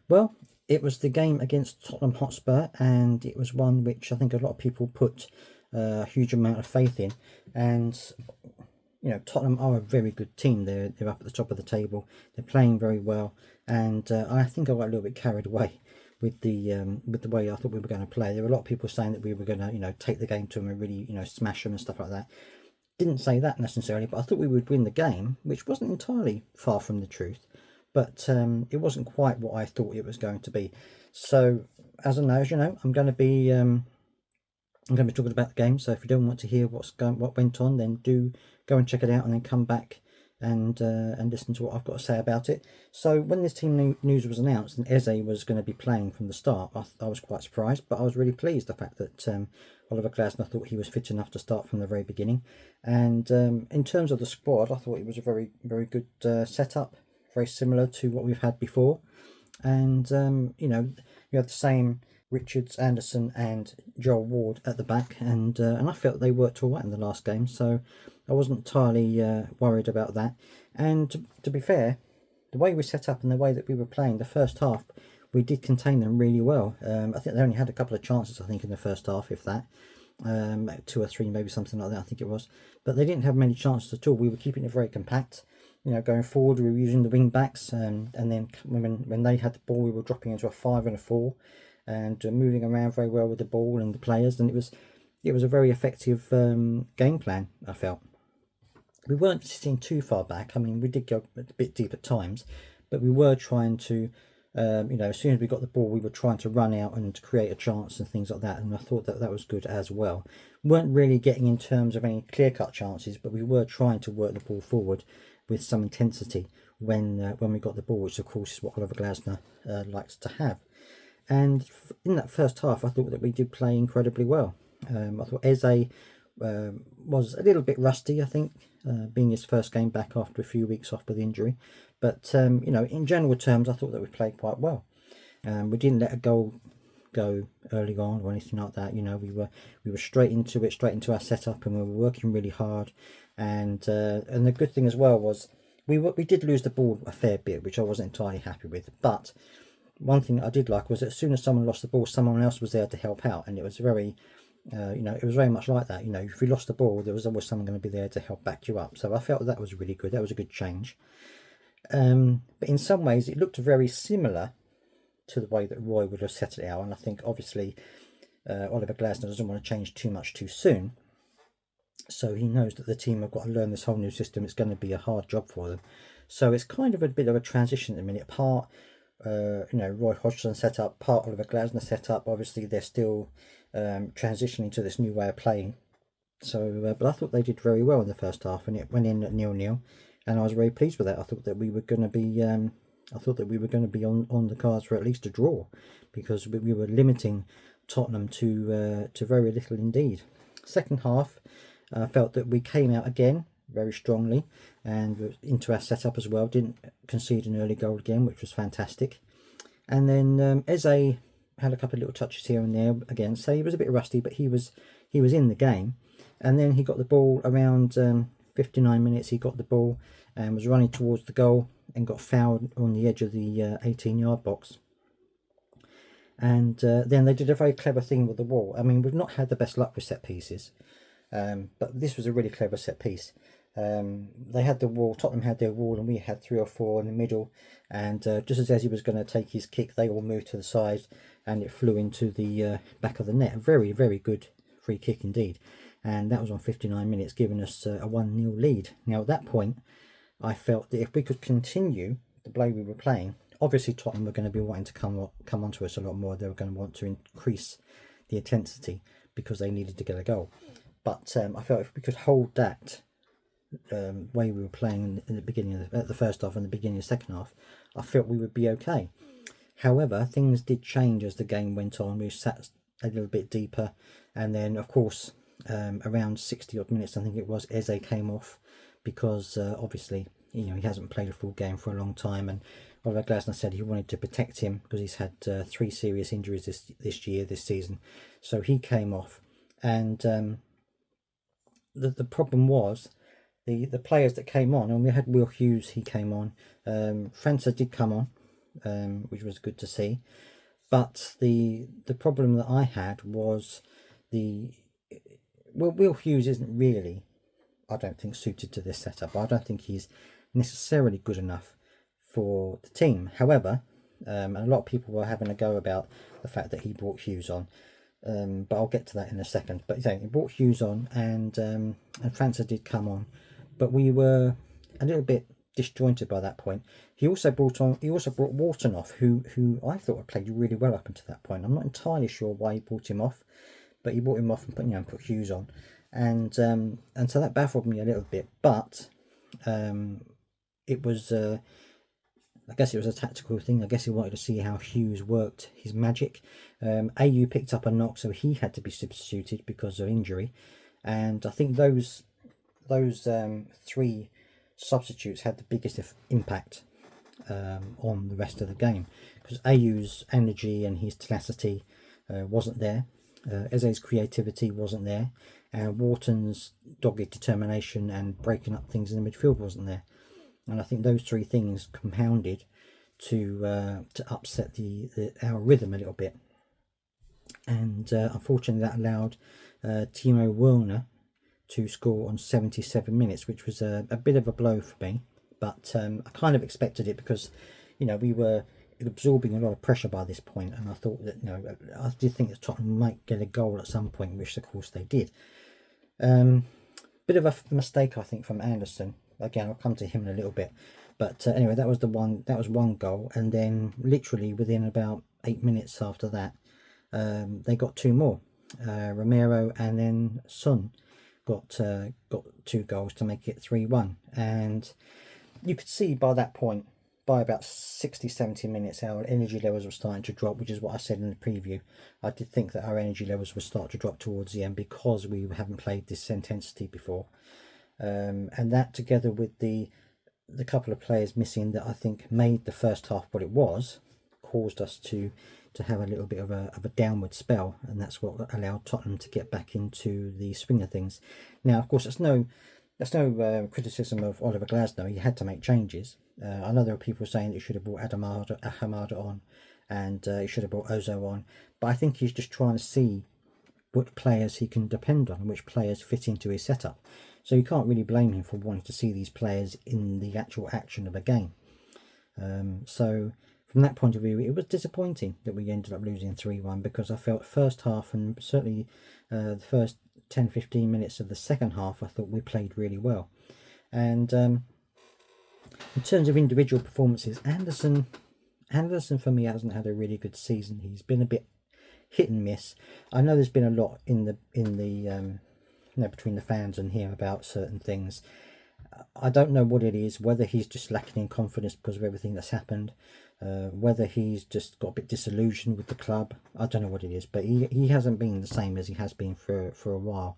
Well, it was the game against Tottenham Hotspur, and it was one which I think a lot of people put a huge amount of faith in. And Tottenham are a very good team. They're up at the top of the table. They're playing very well, and I think I got a little bit carried away with the way I thought we were going to play. There were a lot of people saying that we were going to take the game to them and really smash them and stuff like that. Didn't say that necessarily, but I thought we would win the game, which wasn't entirely far from the truth. But it wasn't quite what I thought it was going to be. So as I know, I'm going to be talking about the game. So if you don't want to hear what went on, then do go and check it out, and then come back and listen to what I've got to say about it. So when this team news was announced and Eze was going to be playing from the start, I was quite surprised, but I was really pleased the fact that Oliver Glasner thought he was fit enough to start from the very beginning. And in terms of the squad, I thought it was a very, very good setup, very similar to what we've had before. And you had the same Richards, Anderson and Joel Ward at the back, and I felt they worked all right in the last game, so I wasn't entirely worried about that. And to be fair, the way we set up and the way that we were playing the first half, we did contain them really well. I think they only had a couple of chances, I think, in the first half, if that. 2 or 3, maybe something like that, I think it was. But they didn't have many chances at all. We were keeping it very compact. Going forward, we were using the wing backs, and then when they had the ball, we were dropping into a 5 and a 4, and moving around very well with the ball and the players. And it was a very effective game plan, I felt. We weren't sitting too far back. I mean, we did go a bit deep at times, but we were trying to, as soon as we got the ball, we were trying to run out and create a chance and things like that. And I thought that was good as well. We weren't really getting in terms of any clear-cut chances, but we were trying to work the ball forward with some intensity when we got the ball, which of course is what Oliver Glasner likes to have. And in that first half, I thought that we did play incredibly well. I thought Eze was a little bit rusty, I think, being his first game back after a few weeks off with injury. But, in general terms, I thought that we played quite well. We didn't let a goal go early on or anything like that. We were straight into it, straight into our setup, and we were working really hard. And the good thing as well was we did lose the ball a fair bit, which I wasn't entirely happy with. But one thing I did like was that as soon as someone lost the ball, someone else was there to help out, and it was very, it was very much like that. If we lost the ball, there was always someone going to be there to help back you up. So I felt that was really good. That was a good change. But in some ways, it looked very similar to the way that Roy would have set it out, and I think obviously Oliver Glasner doesn't want to change too much too soon. So he knows that the team have got to learn this whole new system. It's going to be a hard job for them. So it's kind of a bit of a transition at the minute. Part Roy Hodgson set up, part Oliver Glasner set up. Obviously they're still transitioning to this new way of playing. So but I thought they did very well in the first half, and it went in at 0-0, and I was very pleased with that. I thought that we were going to be on the cards for at least a draw, because we were limiting Tottenham to very little indeed. Second half, I felt that we came out again very strongly and into our setup as well. Didn't concede an early goal again, which was fantastic. And then Eze had a couple of little touches here and there again. So he was a bit rusty, but he was in the game. And then he got the ball around 59 minutes. He got the ball and was running towards the goal and got fouled on the edge of the 18-yard box. And then they did a very clever thing with the wall. I mean, we've not had the best luck with set pieces, but this was a really clever set piece. They had the wall, Tottenham had their wall, and we had 3 or 4 in the middle, and just as he was going to take his kick, they all moved to the side and it flew into the back of the net. Very, very good free kick indeed, and that was on 59 minutes, giving us a 1-0 lead. Now at that point I felt that if we could continue the way we were playing, obviously Tottenham were going to be wanting to come onto us a lot more. They were going to want to increase the intensity because they needed to get a goal. But I felt if we could hold that way we were playing in the beginning of the first half and the beginning of the second half, I felt we would be okay. However, things did change as the game went on. We sat a little bit deeper, and then of course around 60 odd minutes I think it was, Eze came off because obviously he hasn't played a full game for a long time, and Oliver Glasner said he wanted to protect him because he's had 3 serious injuries this season. So he came off, and the problem was the players that came on, and we had Will Hughes, he came on. França did come on which was good to see. But the problem that I had was Will Hughes isn't really, I don't think, suited to this setup. I don't think he's necessarily good enough for the team. However, and a lot of people were having a go about the fact that he brought Hughes on, but I'll get to that in a second. But he brought Hughes on, and França did come on, but we were a little bit disjointed by that point. He also brought Wharton off, who I thought had played really well up until that point. I'm not entirely sure why he brought him off, but he brought him off and put Hughes on, and so that baffled me a little bit. But it was I guess it was a tactical thing. I guess he wanted to see how Hughes worked his magic. AU picked up a knock, so he had to be substituted because of injury, and I think those three substitutes had the biggest impact on the rest of the game, because AU's energy and his tenacity wasn't there. Eze's creativity wasn't there, and Wharton's dogged determination and breaking up things in the midfield wasn't there. And I think those three things compounded to upset our rhythm a little bit. And unfortunately, that allowed Timo Werner to score on 77 minutes, which was a bit of a blow for me. But I kind of expected it, because we were absorbing a lot of pressure by this point, and I thought that I did think that Tottenham might get a goal at some point, which of course they did. Bit of a mistake, I think, from Anderson. Again, I'll come to him in a little bit, but anyway, that was one goal, and then literally within about 8 minutes after that, they got two more. Romero and then Son got 2 goals to make it 3-1, and you could see by that point, by about 60-70 minutes, our energy levels were starting to drop, which is what I said in the preview. I did think that our energy levels would start to drop towards the end, because we haven't played this intensity before. And that, together with the couple of players missing that I think made the first half what it was, caused us to have a little bit of a downward spell, and that's what allowed Tottenham to get back into the swing of things. Now, of course, that's no criticism of Oliver Glasgow. He had to make changes. I know there are people saying that he should have brought Hamada on, and he should have brought Ozo on, but I think he's just trying to see what players he can depend on and which players fit into his setup. So you can't really blame him for wanting to see these players in the actual action of a game. So from that point of view, it was disappointing that we ended up losing 3-1, because I felt first half, and certainly the first 10-15 minutes of the second half, I thought we played really well. And in terms of individual performances, Anderson for me hasn't had a really good season. He's been a bit hit and miss. I know there's been a lot in the between the fans and him about certain things. I don't know what it is, whether he's just lacking in confidence because of everything that's happened, whether he's just got a bit disillusioned with the club. I don't know what it is, but he hasn't been the same as he has been for a while.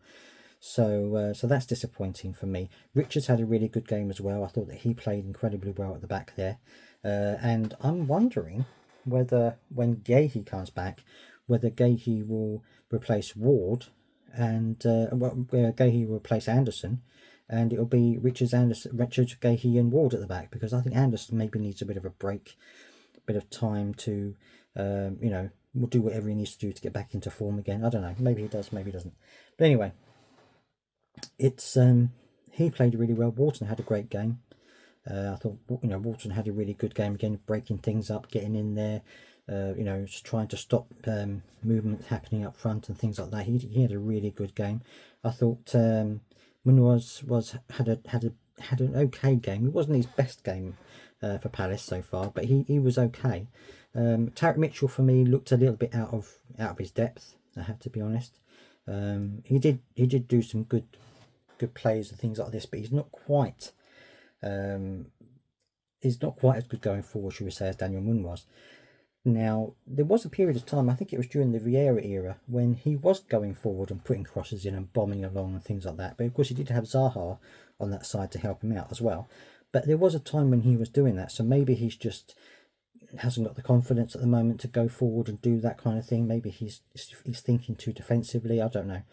So that's disappointing for me. Richards had a really good game as well. I thought that he played incredibly well at the back there. And I'm wondering whether, when Gahey comes back, whether Gahey will replace Ward, and where Gahey will replace Anderson, and it'll be Richards, Gahey and Ward at the back, because I think Anderson maybe needs a bit of a break, a bit of time to, will do whatever he needs to do to get back into form again. I don't know. Maybe he does, maybe he doesn't. But anyway, it's he played really well. Wharton had a great game. I thought Wharton had a really good game again, breaking things up, getting in there, just trying to stop movement happening up front and things like that. He had a really good game. I thought Munoz had an okay game. It wasn't his best game for Palace so far, but he was okay. Tarek Mitchell for me looked a little bit out of his depth, I have to be honest. He did do some good plays and things like this, but he's not quite as good going forward, should we say, as Daniel Mun was. Now, there was a period of time, I think it was during the Vieira era, when he was going forward and putting crosses in and bombing along and things like that. But of course, he did have Zaha on that side to help him out as well. But there was a time when he was doing that, so maybe he's just hasn't got the confidence at the moment to go forward and do that kind of thing. Maybe he's thinking too defensively. I don't know.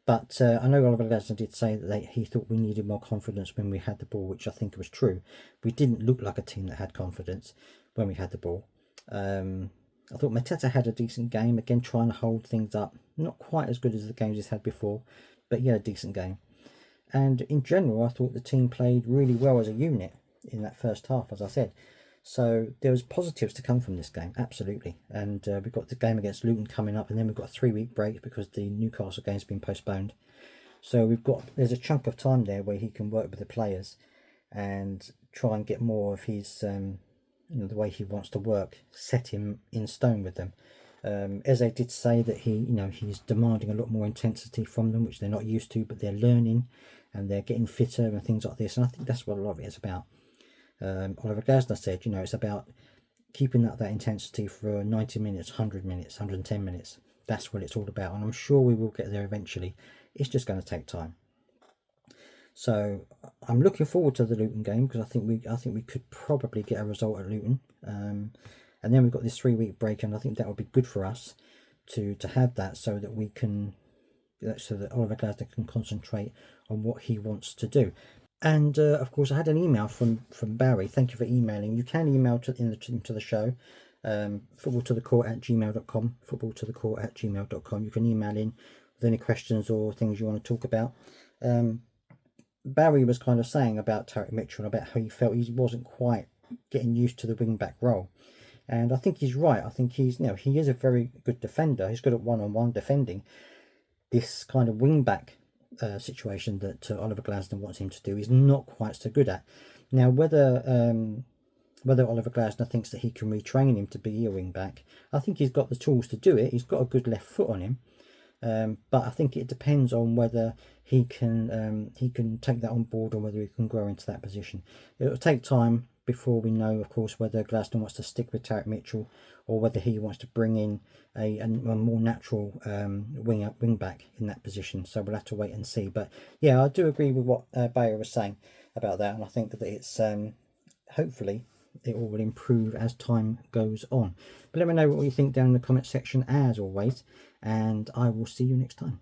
But I know Oliver Glasner did say that he thought we needed more confidence when we had the ball, which I think was true. We didn't look like a team that had confidence when we had the ball. I thought Mateta had a decent game, again trying to hold things up. Not quite as good as the games he's had before, but he had a decent game. And in general, I thought the team played really well as a unit in that first half, as I said. So there was positives to come from this game, absolutely. And we've got the game against Luton coming up, and then we've got a 3-week break because the Newcastle game's been postponed. So there's a chunk of time there where he can work with the players and try and get more of his, the way he wants to work, set him in stone with them. Eze did say that he's demanding a lot more intensity from them, which they're not used to, but they're learning and they're getting fitter and things like this. And I think that's what a lot of it is about. Oliver Glasner said, it's about keeping up that intensity for 90 minutes, 100 minutes, 110 minutes. That's what it's all about. And I'm sure we will get there eventually. It's just going to take time. So I'm looking forward to the Luton game because I think we could probably get a result at Luton. And then we've got this 3-week break, and I think that would be good for us to have that, so that we can, so that Oliver Glasner can concentrate on what he wants to do. And of course, I had an email from Barry. Thank you for emailing. You can email into the show, footballtothecourt@gmail.com, footballtothecourt@gmail.com. You can email in with any questions or things you want to talk about. Barry was kind of saying about Tarek Mitchell, about how he felt he wasn't quite getting used to the wing-back role. And I think he's right. I think he is a very good defender. He's good at one-on-one defending. This kind of wing-back situation that Oliver Glasner wants him to do is not quite so good at. Now, whether Oliver Glasner thinks that he can retrain him to be a wing-back, I think he's got the tools to do it. He's got a good left foot on him. But I think it depends on whether he can take that on board or whether he can grow into that position. It will take time before we know, of course, whether Glasner wants to stick with Tarek Mitchell or whether he wants to bring in a more natural wing back in that position. So we'll have to wait and see. But yeah, I do agree with what Bayer was saying about that, and I think that it's hopefully it all will improve as time goes on. But let me know what you think down in the comment section as always, and I will see you next time.